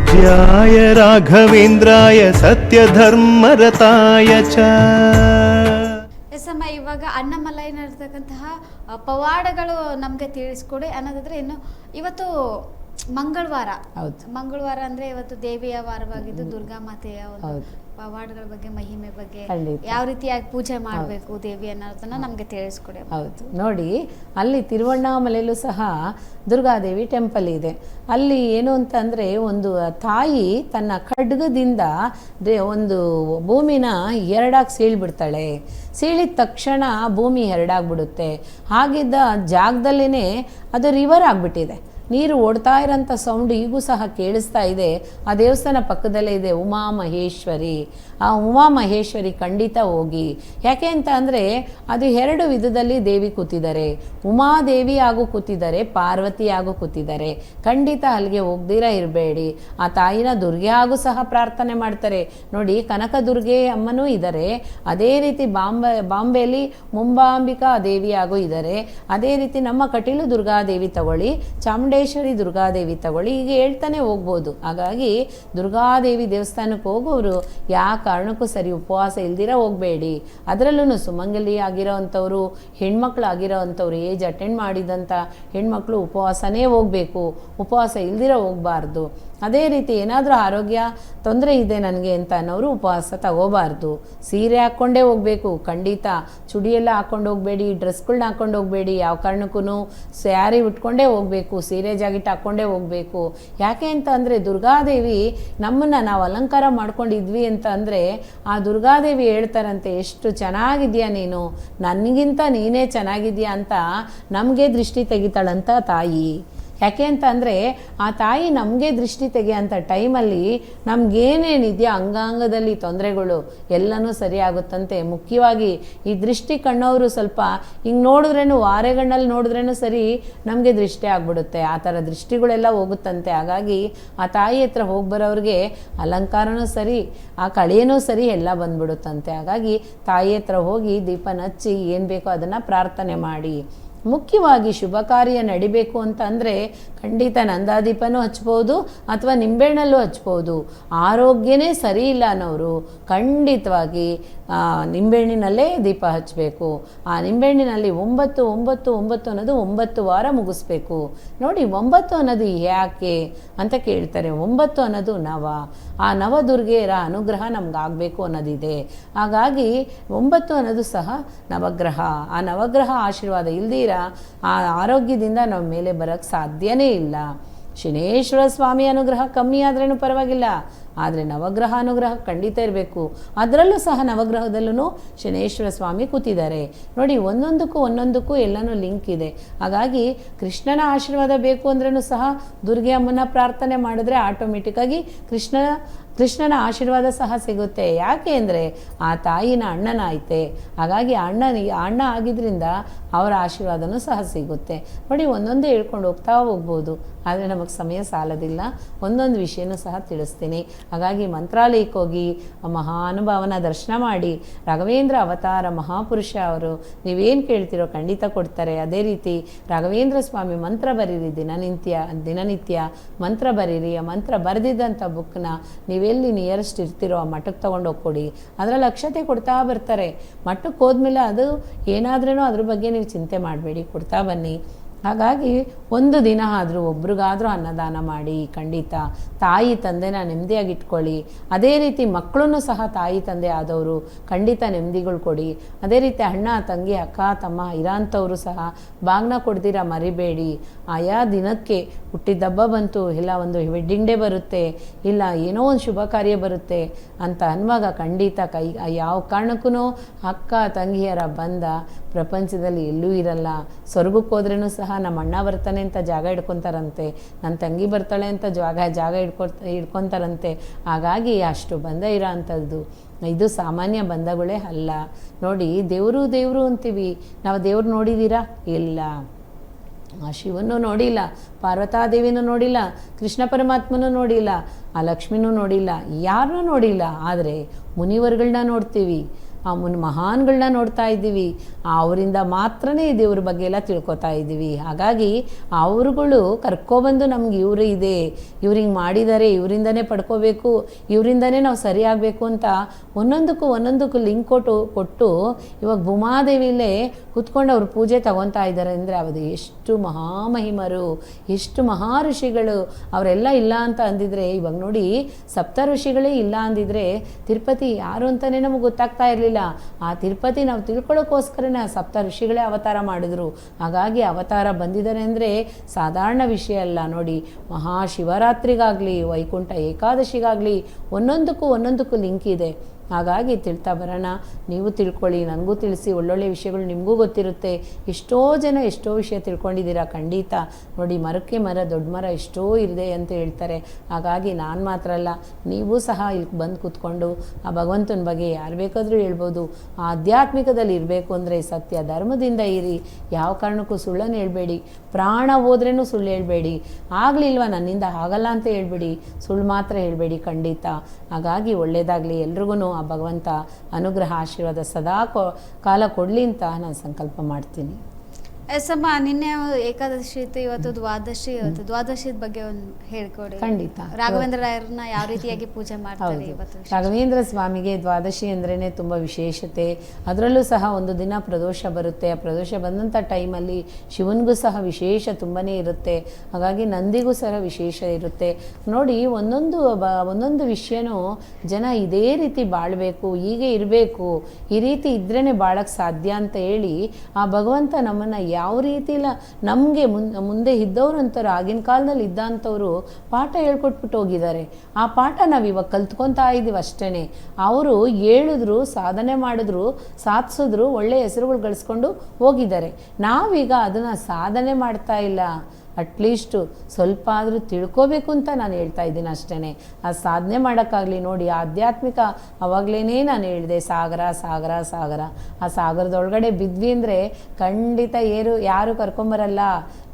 पूज्याय राघवेन्द्राय सत्यधर्मरताय च। ಎಸಮ್ಮ ಇವಾಗ ಅನ್ನಮಲೈನಲ್ಲಿರ್ತಕ್ಕಂತಹ ಪವಾಡಗಳು ನಮಗೆ ತಿಳಿಸ್ಕೊಡಿ ಅನ್ನೋದಾದ್ರೆ ಇನ್ನು ಇವತ್ತು ಮಂಗಳವಾರ. ಹೌದು, ಮಂಗಳವಾರ ಅಂದ್ರೆ ಇವತ್ತು ದೇವಿಯ ವಾರವಾಗಿದ್ದು ದುರ್ಗಾ ಮಾತೆಯ ಒಂದು ಪವಾಡಗಳ ಬಗ್ಗೆ, ಮಹಿಮೆ ಬಗ್ಗೆ, ಯಾವ ರೀತಿಯಾಗಿ ಪೂಜೆ ಮಾಡಬೇಕು ದೇವಿ ಅನ್ನೋದನ್ನ ನಮಗೆ ತಿಳಿಸ್ಕೊಡಿ. ಹೌದು, ನೋಡಿ ಅಲ್ಲಿ ತಿರುವಣ್ಣಾಮಲೆಯಲ್ಲೂ ಸಹ ದುರ್ಗಾದೇವಿ ಟೆಂಪಲ್ ಇದೆ. ಅಲ್ಲಿ ಏನು ಅಂತ ಅಂದರೆ, ಒಂದು ತಾಯಿ ತನ್ನ ಖಡ್ಗದಿಂದ ಒಂದು ಭೂಮಿನ ಎರಡಾಗಿ ಸೀಳ್ಬಿಡ್ತಾಳೆ. ಸೀಳಿದ ತಕ್ಷಣ ಭೂಮಿ ಎರಡಾಗ್ಬಿಡುತ್ತೆ. ಹಾಗಿದ್ದ ಜಾಗದಲ್ಲೇ ಅದು ರಿವರ್ ಆಗಿಬಿಟ್ಟಿದೆ. ನೀರು ಓಡ್ತಾ ಇರೋಂಥ ಸೌಂಡ್ ಈಗೂ ಸಹ ಕೇಳಿಸ್ತಾ ಇದೆ. ಆ ದೇವಸ್ಥಾನ ಪಕ್ಕದಲ್ಲೇ ಇದೆ ಉಮಾಮಹೇಶ್ವರಿ. ಆ ಉಮಾಮಹೇಶ್ವರಿ ಖಂಡಿತ ಹೋಗಿ. ಯಾಕೆ ಅಂತ ಅಂದರೆ, ಅದು ಎರಡು ವಿಧದಲ್ಲಿ ದೇವಿ ಕೂತಿದ್ದಾರೆ. ಉಮಾದೇವಿ ಹಾಗೂ ಕೂತಿದ್ದಾರೆ, ಪಾರ್ವತಿ ಹಾಗೂ ಕೂತಿದ್ದಾರೆ. ಖಂಡಿತ ಅಲ್ಲಿಗೆ ಹೋಗ್ದಿರ ಇರಬೇಡಿ. ಆ ತಾಯಿನ ದುರ್ಗೆ ಹಾಗೂ ಸಹ ಪ್ರಾರ್ಥನೆ ಮಾಡ್ತಾರೆ. ನೋಡಿ, ಕನಕ ದುರ್ಗೆ ಅಮ್ಮನೂ ಇದ್ದಾರೆ. ಅದೇ ರೀತಿ ಬಾಂಬೆಯಲ್ಲಿ ಮುಂಬಾಂಬಿಕಾ ದೇವಿ ಹಾಗೂ ಇದ್ದಾರೆ. ಅದೇ ರೀತಿ ನಮ್ಮ ಕಟೀಲು ದುರ್ಗಾದೇವಿ ತಗೊಳ್ಳಿ, ಚಾಮುಂಡೇಶ್ವರಿ ದುರ್ಗಾದೇವಿ ತಗೊಳ್ಳಿ, ಹೀಗೆ ಹೇಳ್ತಾನೆ ಹೋಗ್ಬೋದು. ಹಾಗಾಗಿ ದುರ್ಗಾದೇವಿ ದೇವಸ್ಥಾನಕ್ಕೆ ಹೋಗೋರು ಯಾವ ಕಾರಣಕ್ಕೂ ಸರಿ ಉಪವಾಸ ಇಲ್ದಿರ ಹೋಗಬೇಡಿ. ಅದರಲ್ಲೂ ಸುಮಂಗಲಿ ಆಗಿರೋ ಅಂಥವ್ರು, ಹೆಣ್ಮಕ್ಳು ಆಗಿರೋ ಅಂಥವ್ರು, ಏಜ್ ಅಟೆಂಡ್ ಮಾಡಿದಂಥ ಹೆಣ್ಮಕ್ಳು ಉಪವಾಸನೇ ಹೋಗಬೇಕು, ಉಪವಾಸ ಇಲ್ದಿರ ಹೋಗಬಾರ್ದು. ಅದೇ ರೀತಿ ಏನಾದರೂ ಆರೋಗ್ಯ ತೊಂದರೆ ಇದೆ ನನಗೆ ಅಂತ ಅನ್ನೋರು ಉಪವಾಸ ತಗೋಬಾರ್ದು. ಸೀರೆ ಹಾಕ್ಕೊಂಡೇ ಹೋಗಬೇಕು ಖಂಡಿತ. ಚುಡಿಯೆಲ್ಲ ಹಾಕ್ಕೊಂಡು ಹೋಗಬೇಡಿ, ಡ್ರೆಸ್ಗಳನ್ನ ಹಾಕ್ಕೊಂಡು ಹೋಗಬೇಡಿ. ಯಾವ ಕಾರಣಕ್ಕೂ ಸ್ಯಾರಿ ಉಟ್ಕೊಂಡೇ ಹೋಗಬೇಕು, ಸೀರೆ ಜಾಕೆಟ್ ಹಾಕ್ಕೊಂಡೇ ಹೋಗಬೇಕು. ಯಾಕೆ ಅಂತ ಅಂದರೆ, ದುರ್ಗಾದೇವಿ ನಮ್ಮನ್ನು ನಾವು ಅಲಂಕಾರ ಮಾಡ್ಕೊಂಡಿದ್ವಿ ಅಂತ ಅಂದರೆ, ಆ ದುರ್ಗಾದೇವಿ ಹೇಳ್ತಾರಂತೆ, ಎಷ್ಟು ಚೆನ್ನಾಗಿದೆಯಾ ನೀನು, ನನಗಿಂತ ನೀನೇ ಚೆನ್ನಾಗಿದೆಯಾ ಅಂತ ನಮಗೆ ದೃಷ್ಟಿ ತೆಗಿತಾಳಂತ ತಾಯಿ. ಯಾಕೆ ಅಂತ ಅಂದರೆ, ಆ ತಾಯಿ ನಮಗೆ ದೃಷ್ಟಿ ತೆಗೆಯೋಂಥ ಟೈಮಲ್ಲಿ ನಮಗೇನೇನಿದೆಯೋ ಅಂಗಾಂಗದಲ್ಲಿ ತೊಂದರೆಗಳು ಎಲ್ಲನೂ ಸರಿಯಾಗುತ್ತಂತೆ. ಮುಖ್ಯವಾಗಿ ಈ ದೃಷ್ಟಿ ಕಣ್ಣವರು ಸ್ವಲ್ಪ ಹಿಂಗೆ ನೋಡಿದ್ರೇನು, ವಾರೆಗಣ್ಣಲ್ಲಿ ನೋಡಿದ್ರೇನು ಸರಿ ನಮಗೆ ದೃಷ್ಟಿ ಆಗ್ಬಿಡುತ್ತೆ. ಆ ಥರ ದೃಷ್ಟಿಗಳೆಲ್ಲ ಹೋಗುತ್ತಂತೆ. ಹಾಗಾಗಿ ಆ ತಾಯಿ ಹತ್ರ ಹೋಗಿ ಬರೋರಿಗೆ ಅಲಂಕಾರನೂ ಸರಿ, ಆ ಕಳೆಯೂ ಸರಿ, ಎಲ್ಲ ಬಂದ್ಬಿಡುತ್ತಂತೆ. ಹಾಗಾಗಿ ತಾಯಿ ಹತ್ರ ಹೋಗಿ ದೀಪನ ಹಚ್ಚಿ ಏನು ಬೇಕೋ ಅದನ್ನು ಪ್ರಾರ್ಥನೆ ಮಾಡಿ. ಮುಖ್ಯವಾಗಿ ಶುಭ ಕಾರ್ಯ ನಡಿಬೇಕು ಅಂತ ಅಂದರೆ ಖಂಡಿತ ನಂದಾದೀಪನೂ ಹಚ್ಬೋದು ಅಥವಾ ನಿಂಬೆಹಣ್ಣಲ್ಲೂ ಹಚ್ಬೋದು. ಆರೋಗ್ಯನೇ ಸರಿ ಇಲ್ಲ ಅನ್ನೋರು ಖಂಡಿತವಾಗಿ ನಿಂಬೆಹಣ್ಣಿನಲ್ಲೇ ದೀಪ ಹಚ್ಚಬೇಕು. ಆ ನಿಂಬೆಹಣ್ಣಿನಲ್ಲಿ 9 ಅನ್ನೋದು 9 ವಾರ ಮುಗಿಸ್ಬೇಕು. ನೋಡಿ, 9 ಅನ್ನೋದು ಯಾಕೆ ಅಂತ ಕೇಳ್ತಾರೆ. 9 ಅನ್ನೋದು ನವ, ಆ ನವದುರ್ಗೆಯರ ಅನುಗ್ರಹ ನಮಗಾಗಬೇಕು ಅನ್ನೋದಿದೆ. ಹಾಗಾಗಿ 9 ಅನ್ನೋದು ಸಹ ನವಗ್ರಹ. ಆ ನವಗ್ರಹ ಆಶೀರ್ವಾದ ಇಲ್ದಿರ ಆ ಆರೋಗ್ಯದಿಂದ ನಮ್ಮ ಮೇಲೆ ಬರೋಕ್ಕೆ ಸಾಧ್ಯನೇ ಇಲ್ಲ. ಶನೇಶ್ವರ ಸ್ವಾಮಿ ಅನುಗ್ರಹ ಕಮ್ಮಿ ಆದ್ರೇನು ಪರವಾಗಿಲ್ಲ, ಆದರೆ ನವಗ್ರಹ ಅನುಗ್ರಹ ಖಂಡಿತ ಇರಬೇಕು. ಅದರಲ್ಲೂ ಸಹ ನವಗ್ರಹದಲ್ಲೂ ಶನೇಶ್ವರ ಸ್ವಾಮಿ ಕೂತಿದ್ದಾರೆ. ನೋಡಿ, ಒಂದೊಂದಕ್ಕೂ ಎಲ್ಲನೂ ಲಿಂಕ್ ಇದೆ. ಹಾಗಾಗಿ ಕೃಷ್ಣನ ಆಶೀರ್ವಾದ ಬೇಕು ಅಂದ್ರೂ ಸಹ ದುರ್ಗೆ ಅಮ್ಮನ ಪ್ರಾರ್ಥನೆ ಮಾಡಿದ್ರೆ ಆಟೋಮೆಟಿಕ್ಕಾಗಿ ಕೃಷ್ಣನ ಆಶೀರ್ವಾದ ಸಹ ಸಿಗುತ್ತೆ. ಯಾಕೆ ಅಂದರೆ ಆ ತಾಯಿನ ಅಣ್ಣನ ಐತೆ. ಹಾಗಾಗಿ ಅಣ್ಣ ಆಗಿದ್ದರಿಂದ ಅವರ ಆಶೀರ್ವಾದನೂ ಸಹ ಸಿಗುತ್ತೆ. ನೋಡಿ, ಒಂದೊಂದೇ ಹೇಳ್ಕೊಂಡು ಹೋಗ್ಬೋದು, ಆದರೆ ನಮಗೆ ಸಮಯ ಸಾಲದಿಲ್ಲ. ಒಂದೊಂದು ವಿಷಯನೂ ಸಹ ತಿಳಿಸ್ತೀನಿ. ಹಾಗಾಗಿ ಮಂತ್ರಾಲಯಕ್ಕೆ ಹೋಗಿ ಮಹಾನುಭಾವನ ದರ್ಶನ ಮಾಡಿ. ರಾಘವೇಂದ್ರ ಅವತಾರ ಮಹಾಪುರುಷ ಅವರು, ನೀವೇನು ಕೇಳ್ತಿರೋ ಖಂಡಿತ ಕೊಡ್ತಾರೆ. ಅದೇ ರೀತಿ ರಾಘವೇಂದ್ರ ಸ್ವಾಮಿ ಮಂತ್ರ ಬರೀರಿ, ದಿನನಿತ್ಯ ಮಂತ್ರ ಬರೀರಿ. ಆ ಮಂತ್ರ ಬರೆದಿದ್ದಂಥ ಬುಕ್ನ ನೀವೆಲ್ಲಿ ನಿಯರೆಸ್ಟ್ ಇರ್ತಿರೋ ಆ ಮಠಕ್ಕೆ ತೊಗೊಂಡು ಹೋಗ್ಕೊಡಿ. ಅದರಲ್ಲಿ ಅಕ್ಷತೆ ಕೊಡ್ತಾ ಬರ್ತಾರೆ. ಮಠಕ್ಕೆ ಹೋದ್ಮೇಲೆ ಅದು ಏನಾದ್ರೂ ಅದ್ರ ಬಗ್ಗೆ ನೀವು ಚಿಂತೆ ಮಾಡಬೇಡಿ, ಕೊಡ್ತಾ ಬನ್ನಿ. ಹಾಗಾಗಿ ಒಂದು ದಿನ ಆದರೂ ಒಬ್ರಿಗಾದರೂ ಅನ್ನದಾನ ಮಾಡಿ. ಖಂಡಿತ ತಾಯಿ ತಂದೆನ ನೆಮ್ಮದಿಯಾಗಿ ಇಟ್ಕೊಳ್ಳಿ. ಅದೇ ರೀತಿ ಮಕ್ಕಳನ್ನು ಸಹ ತಾಯಿ ತಂದೆ ಆದವರು ಖಂಡಿತ ನೆಮ್ಮದಿಗಳು ಕೊಡಿ. ಅದೇ ರೀತಿ ಅಣ್ಣ ತಂಗಿ ಅಕ್ಕ ತಮ್ಮ ಇರೋಂಥವರು ಸಹ ಬಾಗ್ನ ಕೊಡ್ದಿರ ಮರಿಬೇಡಿ. ಆಯಾ ದಿನಕ್ಕೆ ಹುಟ್ಟಿದಬ್ಬ ಬಂತು, ಇಲ್ಲ ಒಂದು ವೆಡ್ಡಿಂಗ್ ಡೇ ಬರುತ್ತೆ, ಇಲ್ಲ ಏನೋ ಒಂದು ಶುಭ ಕಾರ್ಯ ಬರುತ್ತೆ ಅಂತ ಅನ್ನುವಾಗ ಖಂಡಿತ ಯಾವ ಕಾರಣಕ್ಕೂ ಅಕ್ಕ ತಂಗಿಯರ ಬಂಧ ಪ್ರಪಂಚದಲ್ಲಿ ಎಲ್ಲೂ ಇರಲ್ಲ. ಸ್ವರ್ಗಕ್ಕೆ ಹೋದ್ರೂ ಸಹ ನಮ್ಮ ಅಣ್ಣ ಬರ್ತಾನೆ ಅಂತ ಜಾಗ ಹಿಡ್ಕೊತಾರಂತೆ, ನನ್ನ ತಂಗಿ ಬರ್ತಾಳೆ ಅಂತ ಜಾಗ ಹಿಡ್ಕೊತಾರಂತೆ. ಹಾಗಾಗಿ ಅಷ್ಟು ಬಂಧ ಇರೋ ಅಂಥದ್ದು ಇದು ಸಾಮಾನ್ಯ ಬಂಧಗಳೇ ಅಲ್ಲ. ನೋಡಿ, ದೇವರು ಅಂತೀವಿ, ನಾವು ದೇವ್ರು ನೋಡಿದ್ದೀರಾ? ಇಲ್ಲ. ಆ ಶಿವನೂ ನೋಡಿಲ್ಲ, ಪಾರ್ವತಾದೇವಿನೂ ನೋಡಿಲ್ಲ, ಕೃಷ್ಣ ಪರಮಾತ್ಮನೂ ನೋಡಿಲ್ಲ, ಆ ಲಕ್ಷ್ಮಿನೂ ನೋಡಿಲ್ಲ, ಯಾರನ್ನೂ ನೋಡಿಲ್ಲ. ಆದರೆ ಮುನಿವರುಗಳನ್ನ ನೋಡ್ತೀವಿ. ಆ ಮಹಾನ್ಗಳನ್ನ ನೋಡ್ತಾ ಇದ್ದೀವಿ, ಅವರಿಂದ ಮಾತ್ರನೇ ದೇವ್ರ ಬಗ್ಗೆ ಎಲ್ಲ ತಿಳ್ಕೊತಾ ಇದ್ದೀವಿ. ಹಾಗಾಗಿ ಅವರುಗಳು ಕರ್ಕೊಬಂದು ನಮ್ಗೆ ಇವರು ಇದೆ, ಇವ್ರಿಂಗೆ ಮಾಡಿದ್ದಾರೆ, ಇವರಿಂದನೇ ಪಡ್ಕೋಬೇಕು, ಇವರಿಂದನೇ ನಾವು ಸರಿಯಾಗಬೇಕು ಅಂತ ಒಂದೊಂದಕ್ಕೂ ಲಿಂಕ್ ಕೊಟ್ಟು ಇವಾಗ ಭೂಮಾದೇವಿಲೇ ಕೂತ್ಕೊಂಡು ಅವ್ರು ಪೂಜೆ ತಗೊತಾ ಇದ್ದಾರೆ ಅಂದರೆ ಅದು ಎಷ್ಟು ಮಹಾಮಹಿಮರು, ಎಷ್ಟು ಮಹಾ ಋಷಿಗಳು. ಅವರೆಲ್ಲ ಇಲ್ಲ ಅಂತ ಅಂದಿದ್ರೆ, ಇವಾಗ ನೋಡಿ ಸಪ್ತ ಋಷಿಗಳೇ ಇಲ್ಲ ಅಂದಿದ್ರೆ ತಿರುಪತಿ ಯಾರು ಅಂತಲೇ ನಮಗೆ ಗೊತ್ತಾಗ್ತಾ ಇರಲಿಲ್ಲ. ಆ ತಿರುಪತಿ ನಾವು ತಿಳ್ಕೊಳ್ಳೋಕ್ಕೋಸ್ಕರನೇ ಆ ಸಪ್ತ ಋಷಿಗಳೇ ಅವತಾರ ಮಾಡಿದ್ರು. ಹಾಗಾಗಿ ಅವತಾರ ಬಂದಿದ್ದಾರೆ ಅಂದರೆ ಸಾಧಾರಣ ವಿಷಯ ಅಲ್ಲ. ನೋಡಿ, ಮಹಾಶಿವರಾತ್ರಿಗಾಗಲಿ ವೈಕುಂಠ ಏಕಾದಶಿಗಾಗಲಿ ಒಂದೊಂದಕ್ಕೂ ಲಿಂಕ್ ಇದೆ. ಹಾಗಾಗಿ ತಿಳ್ತಾ ಬರೋಣ. ನೀವು ತಿಳ್ಕೊಳ್ಳಿ, ನನಗೂ ತಿಳಿಸಿ, ಒಳ್ಳೊಳ್ಳೆ ವಿಷಯಗಳು ನಿಮಗೂ ಗೊತ್ತಿರುತ್ತೆ. ಎಷ್ಟೋ ಜನ ಎಷ್ಟೋ ವಿಷಯ ತಿಳ್ಕೊಂಡಿದ್ದೀರಾ ಖಂಡಿತ. ನೋಡಿ, ಮರಕ್ಕೆ ಮರ ದೊಡ್ಡ ಮರ ಎಷ್ಟೋ ಇದೆ ಅಂತ ಹೇಳ್ತಾರೆ. ಹಾಗಾಗಿ ನಾನು ಮಾತ್ರ ಅಲ್ಲ, ನೀವು ಸಹ ಇಲ್ಲಿ ಬಂದು ಕೂತ್ಕೊಂಡು ಆ ಭಗವಂತನ ಬಗ್ಗೆ ಯಾರು ಬೇಕಾದರೂ ಹೇಳ್ಬೋದು. ಆ ಆಧ್ಯಾತ್ಮಿಕದಲ್ಲಿ ಇರಬೇಕು ಅಂದರೆ ಸತ್ಯ ಧರ್ಮದಿಂದ ಇರಿ, ಯಾವ ಕಾರಣಕ್ಕೂ ಸುಳ್ಳನ್ನು ಹೇಳ್ಬೇಡಿ. ಪ್ರಾಣ ಹೋದ್ರೇನು ಸುಳ್ಳು ಹೇಳ್ಬೇಡಿ. ಆಗಲಿಲ್ವ ನನ್ನಿಂದ ಆಗಲ್ಲ ಅಂತ ಹೇಳ್ಬೇಡಿ, ಸುಳ್ಳು ಮಾತ್ರ ಹೇಳಬೇಡಿ ಖಂಡಿತ. ಹಾಗಾಗಿ ಒಳ್ಳೆಯದಾಗಲಿ ಎಲ್ರಿಗೂ. ಆ ಭಗವಂತ ಅನುಗ್ರಹ ಆಶೀರ್ವಾದ ಸದಾ ಕಾಲ ಕೊಡಲಿ ಅಂತ ನಾನು ಸಂಕಲ್ಪ ಮಾಡ್ತೀನಿ. ಎಸ್ಸಮ್ಮ, ನಿನ್ನೆ ಏಕಾದಶಿ ಇತ್ತು, ಇವತ್ತು ದ್ವಾದಶಿ. ಇವತ್ತು ದ್ವಾದಶಿದ ಬಗ್ಗೆ ಒಂದು ಹೇಳ್ಕೊಡಿ. ಖಂಡಿತ. ರಾಘವೇಂದ್ರ ರಾಯರನ್ನ ಯಾವ ರೀತಿಯಾಗಿ ಪೂಜೆ ಮಾಡ್ತಾರೆ ಇವತ್ತು? ರಾಘವೇಂದ್ರ ಸ್ವಾಮಿಗೆ ದ್ವಾದಶಿ ಅಂದ್ರೇ ತುಂಬ ವಿಶೇಷತೆ. ಅದರಲ್ಲೂ ಸಹ ಒಂದು ದಿನ ಪ್ರದೋಷ ಬರುತ್ತೆ. ಆ ಪ್ರದೋಷ ಬಂದಂಥ ಟೈಮಲ್ಲಿ ಶಿವನಿಗೂ ಸಹ ವಿಶೇಷ ತುಂಬಾ ಇರುತ್ತೆ. ಹಾಗಾಗಿ ನಂದಿಗೂ ಸಹ ವಿಶೇಷ ಇರುತ್ತೆ. ನೋಡಿ, ಒಂದೊಂದು ವಿಷಯನೂ ಜನ ಇದೇ ರೀತಿ ಬಾಳಬೇಕು, ಹೀಗೆ ಇರಬೇಕು, ಈ ರೀತಿ ಇದ್ರೇ ಬಾಳಕ್ಕೆ ಸಾಧ್ಯ ಅಂತ ಹೇಳಿ ಆ ಭಗವಂತ ನಮ್ಮನ್ನು ಯಾವ ರೀತಿ ಇಲ್ಲ ನಮಗೆ ಮುಂದೆ ಇದ್ದವ್ರು ಅಂತಾರೆ, ಆಗಿನ ಕಾಲದಲ್ಲಿ ಇದ್ದಂಥವ್ರು ಪಾಠ ಹೇಳ್ಕೊಟ್ಬಿಟ್ಟು ಹೋಗಿದ್ದಾರೆ. ಆ ಪಾಠ ನಾವು ಇವಾಗ ಕಲ್ತ್ಕೊತಾ ಇದ್ದೀವಿ ಅಷ್ಟೇ. ಅವರು ಹೇಳಿದ್ರು, ಸಾಧನೆ ಮಾಡಿದ್ರು, ಸಾಧಿಸಿದ್ರು, ಒಳ್ಳೆಯ ಹೆಸರುಗಳು ಗಳಿಸ್ಕೊಂಡು ಹೋಗಿದ್ದಾರೆ. ನಾವೀಗ ಅದನ್ನು ಸಾಧನೆ ಮಾಡ್ತಾ ಇಲ್ಲ. ಅಟ್ಲೀಸ್ಟು ಸ್ವಲ್ಪ ಆದರೂ ತಿಳ್ಕೋಬೇಕು ಅಂತ ನಾನು ಹೇಳ್ತಾ ಇದ್ದೀನಿ ಅಷ್ಟೇ. ಆ ಸಾಧನೆ ಮಾಡೋಕ್ಕಾಗಲಿ. ನೋಡಿ, ಆಧ್ಯಾತ್ಮಿಕ ಅವಾಗಲೇ ನಾನು ಹೇಳಿದೆ, ಸಾಗರ ಸಾಗರ ಸಾಗರ. ಆ ಸಾಗರದೊಳಗಡೆ ಬಿದ್ವಿ ಅಂದರೆ ಖಂಡಿತ ಯಾರು ಕರ್ಕೊಂಬರಲ್ಲ.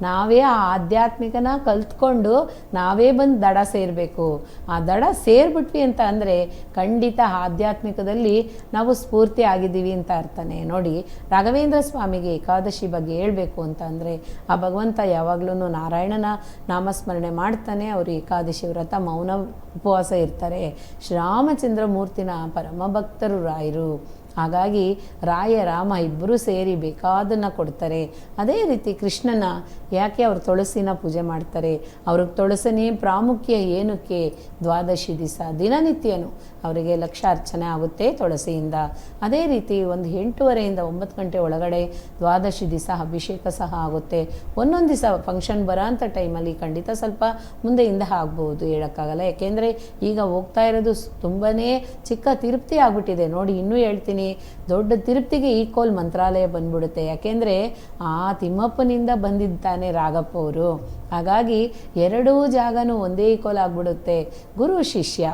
ನಾವೇ ಆ ಆಧ್ಯಾತ್ಮಿಕನ ಕಲ್ತ್ಕೊಂಡು ನಾವೇ ಬಂದು ದಡ ಸೇರಬೇಕು. ಆ ದಡ ಸೇರಿಬಿಟ್ವಿ ಅಂತ ಅಂದರೆ ಖಂಡಿತ ಆಧ್ಯಾತ್ಮಿಕದಲ್ಲಿ ನಾವು ಸ್ಫೂರ್ತಿ ಆಗಿದ್ದೀವಿ ಅಂತ ಅರ್ಥನೇ. ನೋಡಿ, ರಾಘವೇಂದ್ರ ಸ್ವಾಮಿಗೆ ಏಕಾದಶಿ ಬಗ್ಗೆ ಹೇಳಬೇಕು ಅಂತ ಅಂದರೆ ಆ ಭಗವಂತ ಯಾವಾಗಲೂ ನಾರಾಯಣನ ನಾಮಸ್ಮರಣೆ ಮಾಡ್ತಾನೆ. ಅವರು ಏಕಾದಶಿ ವ್ರತ ಮೌನ ಉಪವಾಸ ಇರ್ತಾರೆ. ಶ್ರೀರಾಮಚಂದ್ರ ಮೂರ್ತಿನ ಪರಮ ಭಕ್ತರು ರಾಯರು. ಹಾಗಾಗಿ ರಾಯ ರಾಮ ಇಬ್ಬರೂ ಸೇರಿ ಬೇಕಾದನ್ನು ಕೊಡ್ತಾರೆ. ಅದೇ ರೀತಿ ಕೃಷ್ಣನ ಯಾಕೆ ಅವರು ತುಳಸಿನ ಪೂಜೆ ಮಾಡ್ತಾರೆ? ಅವ್ರಿಗೆ ತುಳಸಿನೇ ಪ್ರಾಮುಖ್ಯ ಏನಕ್ಕೆ? ದ್ವಾದಶಿ ದಿವಸ ದಿನನಿತ್ಯನೂ ಅವರಿಗೆ ಲಕ್ಷ ಅರ್ಚನೆ ಆಗುತ್ತೆ ತುಳಸಿಯಿಂದ. ಅದೇ ರೀತಿ ಒಂದು 8:30ಯಿಂದ 9 ಗಂಟೆ ಒಳಗಡೆ ದ್ವಾದಶಿ ದಿವಸ ಅಭಿಷೇಕ ಸಹ ಆಗುತ್ತೆ. ಒಂದೊಂದು ದಿವಸ ಫಂಕ್ಷನ್ ಬರೋ ಅಂಥ ಟೈಮಲ್ಲಿ ಖಂಡಿತ ಸ್ವಲ್ಪ ಮುಂದೆಯಿಂದ ಆಗ್ಬೋದು, ಹೇಳೋಕ್ಕಾಗಲ್ಲ. ಯಾಕೆಂದರೆ ಈಗ ಹೋಗ್ತಾ ಇರೋದು ತುಂಬಾ ಚಿಕ್ಕ ತಿರುಪ್ತಿ ಆಗಿಬಿಟ್ಟಿದೆ. ನೋಡಿ, ಇನ್ನೂ ಹೇಳ್ತೀನಿ, ದೊಡ್ಡ ತಿರುಪ್ತಿಗೆ ಈಕ್ವಲ್ ಮಂತ್ರಾಲಯ ಬಂದ್ಬಿಡುತ್ತೆ. ಯಾಕೆಂದರೆ ಆ ತಿಮ್ಮಪ್ಪನಿಂದ ಬಂದಿದ್ದಾನೆ ರಾಘಪ್ಪ ಅವರು. ಹಾಗಾಗಿ ಎರಡೂ ಜಾಗನೂ ಒಂದೇ ಈಕ್ವಲ್ ಆಗಿಬಿಡುತ್ತೆ. ಗುರು ಶಿಷ್ಯ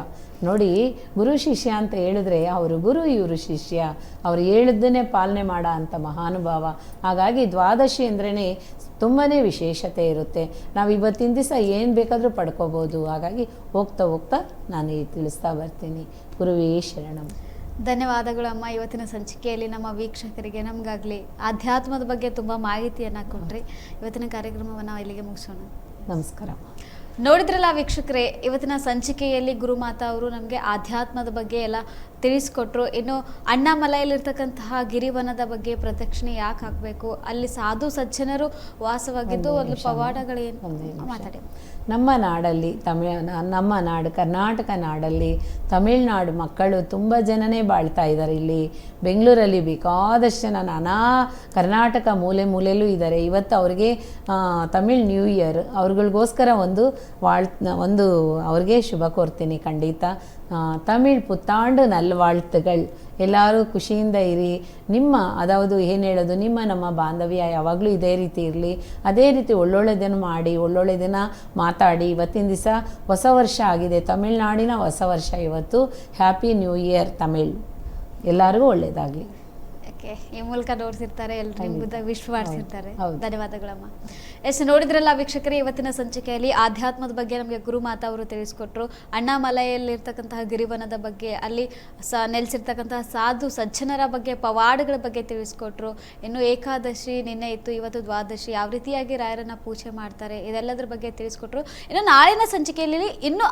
ನೋಡಿ, ಗುರು ಶಿಷ್ಯ ಅಂತ ಹೇಳಿದ್ರೆ ಅವರು ಗುರು, ಇವರು ಶಿಷ್ಯ. ಅವ್ರು ಹೇಳಿದ್ದನ್ನೇ ಪಾಲನೆ ಮಾಡೋ ಅಂಥ ಮಹಾನುಭಾವ. ಹಾಗಾಗಿ ದ್ವಾದಶಿ ಅಂದ್ರೇ ತುಂಬಾ ವಿಶೇಷತೆ ಇರುತ್ತೆ. ನಾವು ಇವತ್ತಿನ ದಿವಸ ಏನು ಬೇಕಾದರೂ ಪಡ್ಕೋಬೋದು. ಹಾಗಾಗಿ ಹೋಗ್ತಾ ನಾನು ತಿಳಿಸ್ತಾ ಬರ್ತೀನಿ. ಗುರುವೇ ಶರಣಂ. ಧನ್ಯವಾದಗಳು ಅಮ್ಮ. ಇವತ್ತಿನ ಸಂಚಿಕೆಯಲ್ಲಿ ನಮ್ಮ ವೀಕ್ಷಕರಿಗೆ ನಮಗಾಗಲಿ ಆಧ್ಯಾತ್ಮದ ಬಗ್ಗೆ ತುಂಬ ಮಾಹಿತಿಯನ್ನು ಕೊಟ್ಟರೆ ಇವತ್ತಿನ ಕಾರ್ಯಕ್ರಮವನ್ನು ಇಲ್ಲಿಗೆ ಮುಗಿಸೋಣ. ನಮಸ್ಕಾರ. ನೋಡಿದ್ರಲ್ಲ ವೀಕ್ಷಕರೇ, ಇವತ್ತಿನ ಸಂಚಿಕೆಯಲ್ಲಿ ಗುರುಮಾತಾ ಅವರು ನಮಗೆ ಆಧ್ಯಾತ್ಮದ ಬಗ್ಗೆ ಎಲ್ಲ ತಿಳಿಸ್ಕೊಟ್ರು. ಇನ್ನು ಅಣ್ಣಾಮಲೈಯಲ್ಲಿರ್ತಕ್ಕಂತಹ ಗಿರಿವನದ ಬಗ್ಗೆ ಪ್ರದಕ್ಷಿಣೆ ಯಾಕೆ ಹಾಕಬೇಕು, ಅಲ್ಲಿ ಸಾಧು ಸಜ್ಜನರು ವಾಸವಾಗಿದ್ದು ಒಂದು ಪವಾಡಗಳೇನು ಮಾತಾಡಿ. ನಮ್ಮ ನಾಡಲ್ಲಿ ನಮ್ಮ ನಾಡು ಕರ್ನಾಟಕ ನಾಡಲ್ಲಿ ತಮಿಳ್ನಾಡು ಮಕ್ಕಳು ತುಂಬ ಜನನೇ ಬಾಳ್ತಾ ಇದ್ದಾರೆ. ಇಲ್ಲಿ ಬೆಂಗಳೂರಲ್ಲಿ ಬೇಕಾದಷ್ಟು ಜನ ನಾನಾ ಕರ್ನಾಟಕ ಮೂಲೆಯಲ್ಲೂ ಇದ್ದಾರೆ. ಇವತ್ತು ಅವ್ರಿಗೆ ತಮಿಳ್ ನ್ಯೂ ಇಯರ್, ಅವ್ರುಗಳಿಗೋಸ್ಕರ ಒಂದು ಅವ್ರಿಗೆ ಶುಭ ಕೋರ್ತೀನಿ ಖಂಡಿತ. ತಮಿಳ್ ಪುತ್ತಾಂಡು ನಲ್ವಾಳ್ತುಗಳು. ಎಲ್ಲರೂ ಖುಷಿಯಿಂದ ಇರಿ. ಏನು ಹೇಳೋದು, ನಮ್ಮ ಬಾಂಧವ್ಯ ಯಾವಾಗಲೂ ಇದೇ ರೀತಿ ಇರಲಿ. ಅದೇ ರೀತಿ ಒಳ್ಳೊಳ್ಳೆದನ್ನು ಮಾಡಿ, ಒಳ್ಳೊಳ್ಳೆದನ್ನು ಮಾತಾಡಿ. ಇವತ್ತಿನ ದಿವಸ ಹೊಸ ವರ್ಷ ಆಗಿದೆ, ತಮಿಳ್ನಾಡಿನ ಹೊಸ ವರ್ಷ ಇವತ್ತು. Happy new year Tamil. ಎಲ್ಲರಿಗೂ ಒಳ್ಳೆಯದಾಗಲಿ. ಈ ಮೂಲಕ ನೋಡ್ತಿರ್ತಾರೆ, ಎಲ್ಲರೂ ನಿಮ್ಗೆ ವಿಶ್ ಮಾಡ್ತಿರ್ತಾರೆ. ಧನ್ಯವಾದಗಳಮ್ಮ. ಎಸ್ ನೋಡಿದ್ರಲ್ಲ ವೀಕ್ಷಕರೇ, ಇವತ್ತಿನ ಸಂಚಿಕೆಯಲ್ಲಿ ಆಧ್ಯಾತ್ಮದ ಬಗ್ಗೆ ನಮಗೆ ಗುರುಮಾತಾ ಅವರು ತಿಳಿಸ್ಕೊಟ್ರು. ಅಣ್ಣಾಮಲೈಯಲ್ಲಿರ್ತಕ್ಕಂತಹ ಗಿರಿವನದ ಬಗ್ಗೆ, ಅಲ್ಲಿ ನೆಲೆಸಿರ್ತಕ್ಕಂತಹ ಸಾಧು ಸಜ್ಜನರ ಬಗ್ಗೆ, ಪವಾಡಗಳ ಬಗ್ಗೆ ತಿಳಿಸ್ಕೊಟ್ರು. ಇನ್ನು ಏಕಾದಶಿ ನಿನ್ನೆ ಇತ್ತು, ಇವತ್ತು ದ್ವಾದಶಿ, ಯಾವ ರೀತಿಯಾಗಿ ರಾಯರನ್ನ ಪೂಜೆ ಮಾಡ್ತಾರೆ ಇದೆಲ್ಲದರ ಬಗ್ಗೆ ತಿಳಿಸ್ಕೊಟ್ರು. ಇನ್ನು ನಾಳಿನ ಸಂಚಿಕೆಯಲ್ಲಿ ಇನ್ನೂ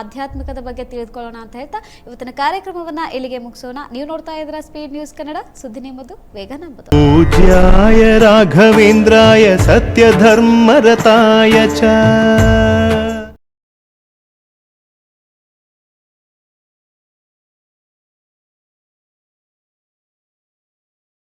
ಆಧ್ಯಾತ್ಮಿಕದ ಬಗ್ಗೆ ತಿಳಿದುಕೊಳ್ಳೋಣ ಅಂತ ಹೇಳ್ತಾ ಇವತ್ತಿನ ಕಾರ್ಯಕ್ರಮವನ್ನ ಇಲ್ಲಿಗೆ ಮುಗಿಸೋಣ. ನೀವು ನೋಡ್ತಾ ಇದ್ದೀರಾ ಸ್ಪೀಡ್ ನ್ಯೂಸ್ ಕನ್ನಡ, ಸುದ್ದಿ ನಿಮ್ಮದು, ವೇಗ ನಮ್ಮದು. पूज्याय राघवेन्द्राय सत्यधर्मरताय च